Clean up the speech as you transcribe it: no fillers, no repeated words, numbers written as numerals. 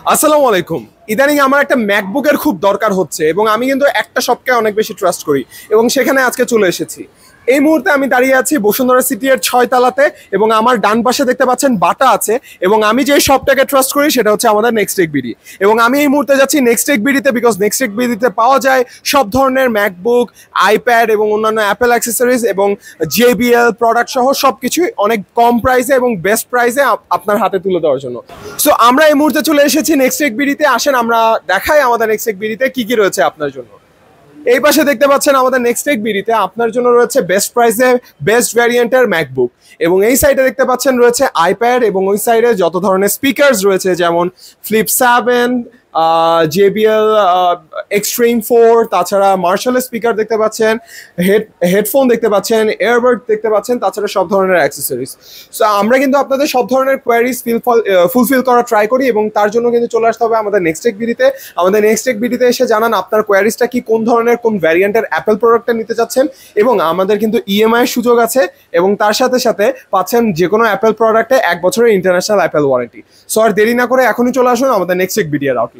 আসসালামু আলাইকুম। ইদানিং আমার একটা ম্যাকবুকের খুব দরকার হচ্ছে এবং আমি কিন্তু একটা শপকে অনেক বেশি ট্রাস্ট করি এবং সেখানে আজকে চলে এসেছি। এই মুহূর্তে আমি দাঁড়িয়ে আছি বসুন্ধরা সিটি এর ৬ তলাতে এবং আমার ডান পাশে দেখতে পাচ্ছেন বাটা আছে এবং আমি যে শপটাকে ট্রাস্ট করি সেটা হচ্ছে আমাদের নেক্সট টেক বিডি এবং আমি এই মুহূর্তে যাচ্ছি নেক্সট টেক বিডিতে বিকজ নেক্সট টেক বিডিতে পাওয়া যায় সব ধরনের ম্যাকবুক, আইপ্যাড এবং অন্যান্য অ্যাপেল অ্যাক্সেসরিজ এবং জেবিএল প্রোডাক্ট সহ সবকিছুই অনেক কম প্রাইসে এবং বেস্ট প্রাইসে আপনার হাতে তুলে দেওয়ার জন্য। সো আমরা এই মুহূর্তে চলে এসেছি নেক্সট টেক বিডিতে। আসেন আমরা দেখাই আমাদের নেক্সট টেক বিডিতে কি কি রয়েছে আপনার জন্য। এই পাশে দেখতে পাচ্ছেন আমাদের নেক্সট টেক বিডিতে আপনার জন্য রয়েছে বেস্ট প্রাইসে বেস্ট ভ্যারিয়েন্টের ম্যাকবুক এবং এই সাইডে দেখতে পাচ্ছেন রয়েছে আইপ্যাড এবং ওই সাইডে যত ধরনের স্পিকার্স রয়েছে যেমন ফ্লিপ 7, জেবিএল এক্সট্রিম 4, তাছাড়া মার্শালের স্পিকার দেখতে পাচ্ছেন, হেডফোন দেখতে পাচ্ছেন, এয়ারবাড দেখতে পাচ্ছেন, তাছাড়া সব ধরনের অ্যাক্সেসরিজ। সো আমরা কিন্তু আপনাদের সব ধরনের কোয়ারিজ ফুলফিল করা ট্রাই করি এবং তার জন্য কিন্তু চলে আসতে হবে আমাদের নেক্সট টেক বিডিতে। আমাদের নেক্সট টেক বিডিতে এসে জানান আপনার কোয়ারিজটা কি, কোন ধরনের কোন ভ্যারিয়েন্টের অ্যাপেল প্রোডাক্টটা নিতে চাচ্ছেন এবং আমাদের কিন্তু ইএমআই এর সুযোগ আছে এবং তার সাথে সাথে পাচ্ছেন যে কোনো অ্যাপেল প্রোডাক্টে 1 বছরের ইন্টারন্যাশনাল অ্যাপেল ওয়ারেন্টি। সো আর দেরি না করে এখনই চলে আসুন আমাদের নেক্সট টেক বিডি এর আউটলেট।